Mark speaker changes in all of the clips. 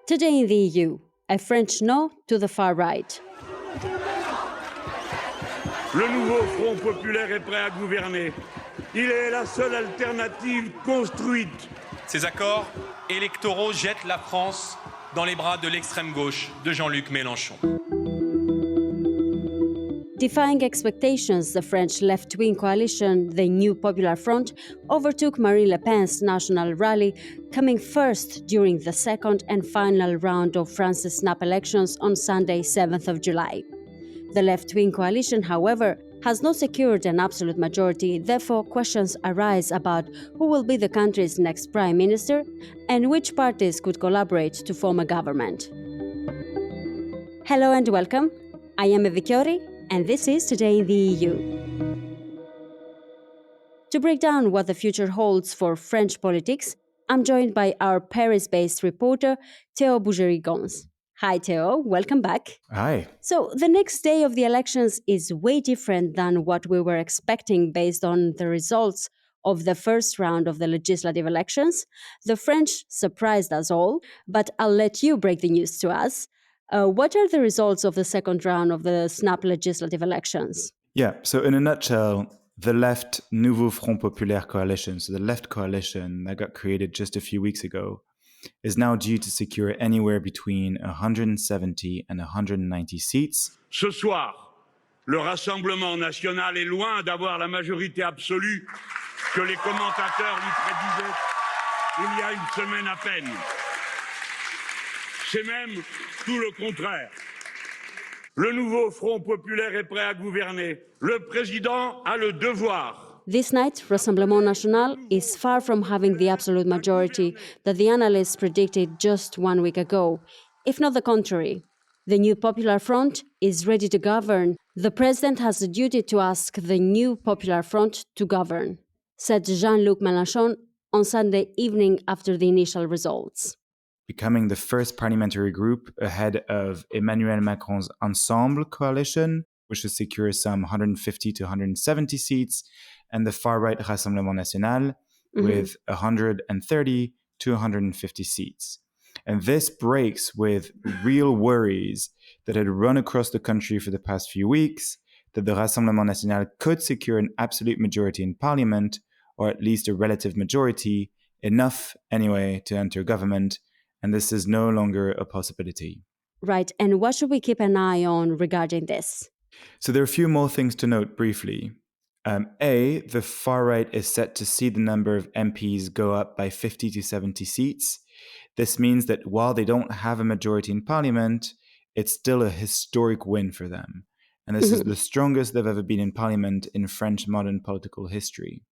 Speaker 1: Today in the EU, a French no to the far right.
Speaker 2: Le nouveau Front populaire est prêt à gouverner. Il est la seule alternative construite.
Speaker 3: Ces accords électoraux jettent la France dans les bras de l'extrême gauche de Jean-Luc Mélenchon.
Speaker 1: Defying expectations, the French left-wing coalition, the New Popular Front, overtook Marine Le Pen's national rally, coming first during the second and final round of France's snap elections on Sunday, 7th of July. The left-wing coalition, however, has not secured an absolute majority, therefore questions arise about who will be the country's next prime minister and which parties could collaborate to form a government. Hello and welcome. I am Eva Chiori, and this is Today in the EU. To break down what the future holds for French politics, I'm joined by our Paris-based reporter, Théo Bourgery-Gonse. Hi, Théo. Welcome back.
Speaker 4: Hi.
Speaker 1: So the next day of the elections is way different than what we were expecting based on the results of the first round of the legislative elections. The French surprised us all, but I'll let you break the news to us. What are the results of the second round of the snap legislative elections?
Speaker 4: Yeah, so in a nutshell, the left Nouveau Front Populaire coalition, so the left coalition that got created just a few weeks ago, is now due to secure anywhere between 170 and 190 seats.
Speaker 2: Ce soir, le Rassemblement national est loin d'avoir la majorité absolue que les commentateurs lui prédisaient il y a une semaine à peine. C'est même tout le contraire. Le nouveau Front populaire est prêt à gouverner. Le président a le devoir.
Speaker 1: This night, Rassemblement National is far from having the absolute majority that the analysts predicted just 1 week ago, if not the contrary. The New Popular Front is ready to govern. The president has a duty to ask the New Popular Front to govern, said Jean-Luc Mélenchon on Sunday evening after the initial results.
Speaker 4: Becoming the first parliamentary group ahead of Emmanuel Macron's Ensemble coalition, which should secure some 150 to 170 seats, and the far-right Rassemblement National with 130 to 150 seats. And this breaks with real worries that had run across the country for the past few weeks, that the Rassemblement National could secure an absolute majority in parliament, or at least a relative majority, enough anyway to enter government, and this is no longer a possibility.
Speaker 1: Right, and what should we keep an eye on regarding this?
Speaker 4: So there are a few more things to note briefly. The far right is set to see the number of MPs go up by 50 to 70 seats. This means that while they don't have a majority in parliament, it's still a historic win for them. And this is the strongest they've ever been in parliament in French modern political history.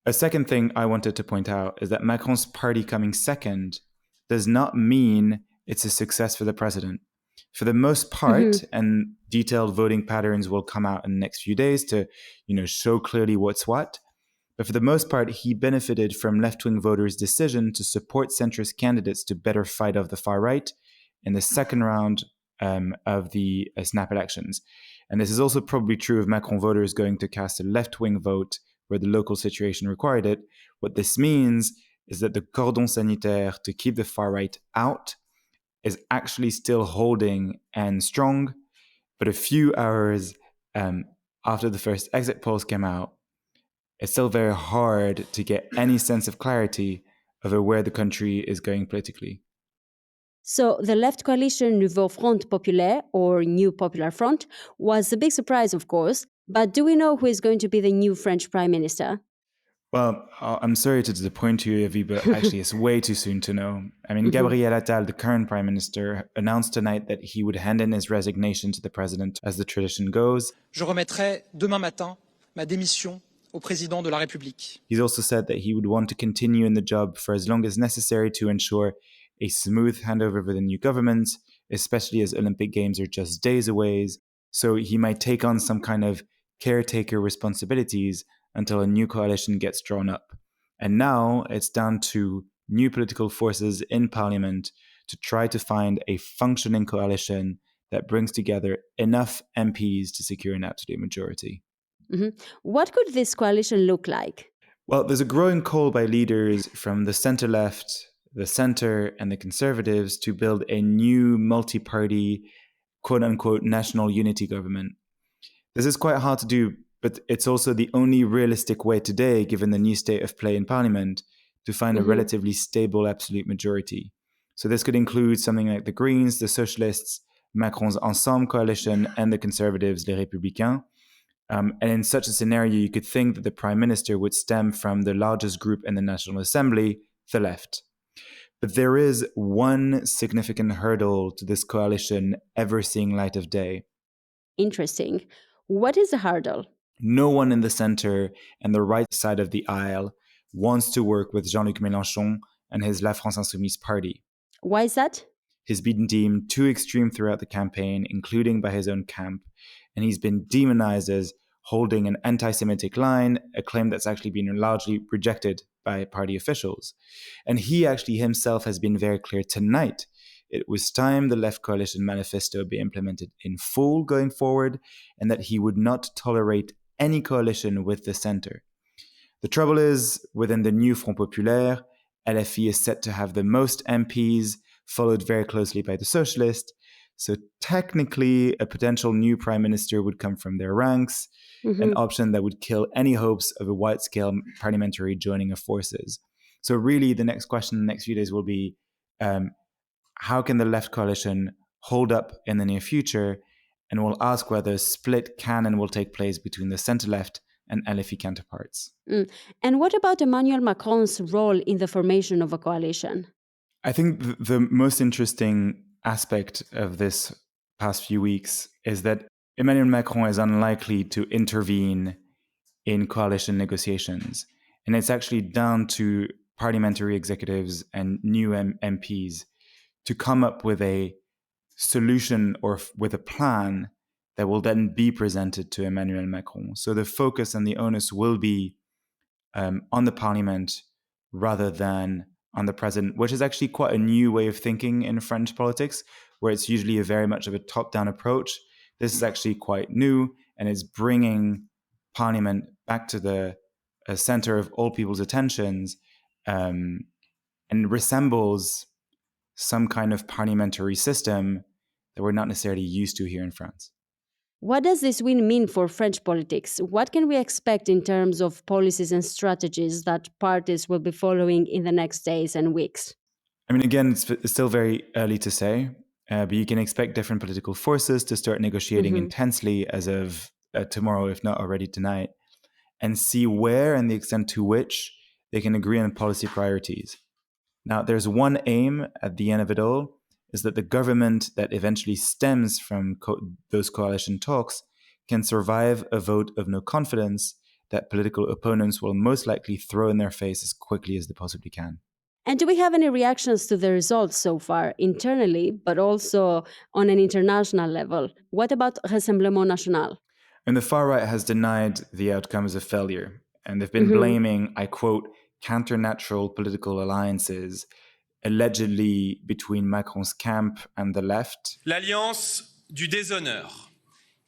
Speaker 4: A second thing I wanted to point out is that Macron's party coming second does not mean it's a success for the president. For the most part, and detailed voting patterns will come out in the next few days to, show clearly what's what. But for the most part, he benefited from left-wing voters' decision to support centrist candidates to better fight off the far right in the second round of the snap elections. And this is also probably true of Macron voters going to cast a left-wing vote where the local situation required it. What this means is that the cordon sanitaire to keep the far right out is actually still holding and strong, but a few hours after the first exit polls came out, it's still very hard to get any sense of clarity over where the country is going politically.
Speaker 1: So the left coalition Nouveau Front Populaire, or New Popular Front, was a big surprise, of course, but do we know who is going to be the new French Prime Minister?
Speaker 4: Well, I'm sorry to disappoint you, Evie, but actually it's way too soon to know. I mean, Gabriel Attal, the current prime minister, announced tonight that he would hand in his resignation to the president, as the tradition goes.
Speaker 5: Je remettrai demain matin ma démission au président de la République.
Speaker 4: He's also said that he would want to continue in the job for as long as necessary to ensure a smooth handover for the new government, especially as Olympic Games are just days away. So he might take on some kind of caretaker responsibilities until a new coalition gets drawn up. And now it's down to new political forces in parliament to try to find a functioning coalition that brings together enough MPs to secure an absolute majority.
Speaker 1: What could this coalition look like?
Speaker 4: Well, there's a growing call by leaders from the center-left, the center, and the conservatives to build a new multi-party, quote-unquote, national unity government. This is quite hard to do, but it's also the only realistic way today, given the new state of play in parliament, to find a relatively stable absolute majority. So this could include something like the Greens, the Socialists, Macron's Ensemble coalition, and the Conservatives, Les Républicains. And in such a scenario, you could think that the prime minister would stem from the largest group in the National Assembly, the left. But there is one significant hurdle to this coalition ever seeing light of day.
Speaker 1: Interesting. What is the hurdle?
Speaker 4: No one in the center and the right side of the aisle wants to work with Jean-Luc Mélenchon and his La France Insoumise party.
Speaker 1: Why is that?
Speaker 4: He's been deemed too extreme throughout the campaign, including by his own camp, and he's been demonized as holding an anti-Semitic line, a claim that's actually been largely rejected by party officials. And he actually himself has been very clear tonight. It was time the Left Coalition manifesto be implemented in full going forward, and that he would not tolerate any coalition with the center. The trouble is, within the new Front Populaire, LFI is set to have the most MPs, followed very closely by the Socialists. So technically, a potential new prime minister would come from their ranks, an option that would kill any hopes of a wide-scale parliamentary joining of forces. So really, the next question in the next few days will be, how can the Left Coalition hold up in the near future? And we'll ask whether a split can and will take place between the center-left and LFI counterparts.
Speaker 1: And what about Emmanuel Macron's role in the formation of a coalition?
Speaker 4: I think the most interesting aspect of this past few weeks is that Emmanuel Macron is unlikely to intervene in coalition negotiations. And it's actually down to parliamentary executives and new MPs to come up with a solution or with a plan that will then be presented to Emmanuel Macron. So the focus and the onus will be on the parliament rather than on the president, which is actually quite a new way of thinking in French politics, where it's usually a very much of a top-down approach. This is actually quite new, and it's bringing parliament back to the center of all people's attentions, and resembles some kind of parliamentary system that we're not necessarily used to here in France.
Speaker 1: What does this win mean for French politics? What can we expect in terms of policies and strategies that parties will be following in the next days and weeks?
Speaker 4: I mean, again, it's still very early to say, but you can expect different political forces to start negotiating intensely as of tomorrow, if not already tonight, and see where and the extent to which they can agree on policy priorities. Now, there's one aim at the end of it all, is that the government that eventually stems from those coalition talks can survive a vote of no confidence that political opponents will most likely throw in their face as quickly as they possibly can.
Speaker 1: And do we have any reactions to the results so far, internally, but also on an international level? What about Rassemblement National?
Speaker 4: And the far right has denied the outcome as a failure, and they've been blaming, I quote, counter-natural political alliances allegedly between Macron's camp and the left.
Speaker 3: L'alliance du déshonneur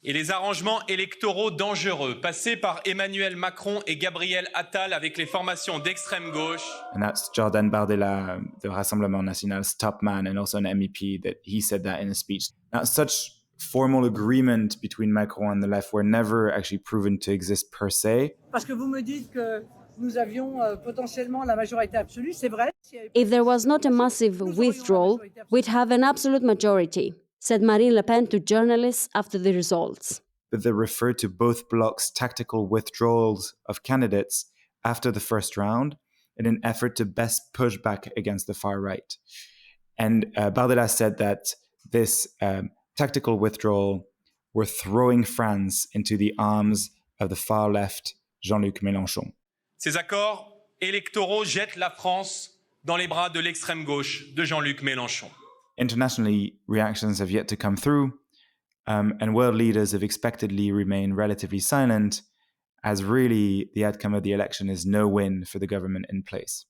Speaker 3: et les arrangements électoraux dangereux passés par Emmanuel Macron et Gabriel Attal avec les formations d'extrême gauche.
Speaker 4: And that's Jordan Bardella, the Rassemblement National's top man and also an MEP, that he said that in a speech. Now, such formal agreement between Macron and the left were never actually proven to exist per se.
Speaker 6: Parce que vous me dites que nous avions potentiellement la majorité absolue, c'est vrai.
Speaker 1: If there was not a massive withdrawal, we'd have an absolute majority, said Marine Le Pen to journalists after the results.
Speaker 4: But they referred to both blocs' tactical withdrawals of candidates after the first round in an effort to best push back against the far right. And Bardella said that this tactical withdrawal were throwing France into the arms of the far left Jean-Luc Mélenchon.
Speaker 3: Ces accords électoraux jettent la France dans les bras de l'extrême gauche de Jean-Luc Mélenchon.
Speaker 4: Internationally, reactions have yet to come through, and world leaders have expectedly remained relatively silent, as really the outcome of the election is no win for the government in place.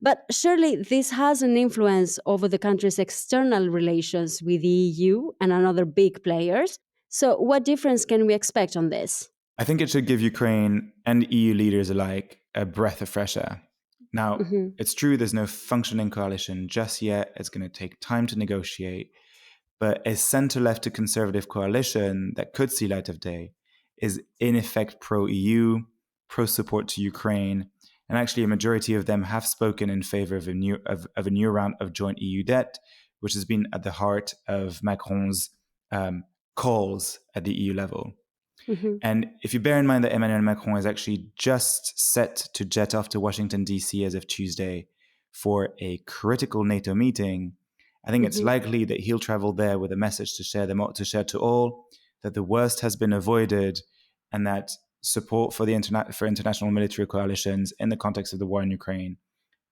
Speaker 1: But surely this has an influence over the country's external relations with the EU and other big players. So what difference can we expect on this?
Speaker 4: I think it should give Ukraine and EU leaders alike a breath of fresh air. Now, it's true there's no functioning coalition just yet. It's going to take time to negotiate. But a center-left to conservative coalition that could see light of day is in effect pro-EU, pro-support to Ukraine, and actually a majority of them have spoken in favor of a new round of joint EU debt, which has been at the heart of Macron's calls at the EU level. And if you bear in mind that Emmanuel Macron is actually just set to jet off to Washington, D.C. as of Tuesday for a critical NATO meeting, I think it's likely that he'll travel there with a message to share to all that the worst has been avoided and that support for international military coalitions in the context of the war in Ukraine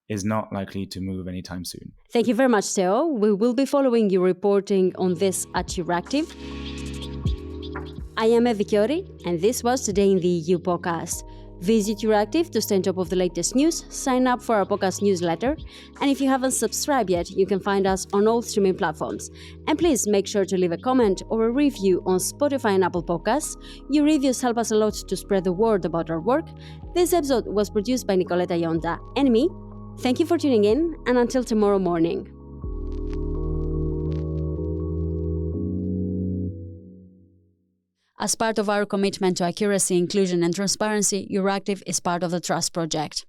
Speaker 4: is not likely to move anytime soon.
Speaker 1: Thank you very much, Théo. We will be following your reporting on this at Euractiv. I am Evi Chiori, and this was Today in the EU podcast. Visit Euractiv to stay on top of the latest news, sign up for our podcast newsletter, and if you haven't subscribed yet, you can find us on all streaming platforms. And please make sure to leave a comment or a review on Spotify and Apple Podcasts. Your reviews help us a lot to spread the word about our work. This episode was produced by Nicoletta Yonda and me. Thank you for tuning in, and until tomorrow morning. As part of our commitment to accuracy, inclusion, and transparency, Euractiv is part of the Trust Project.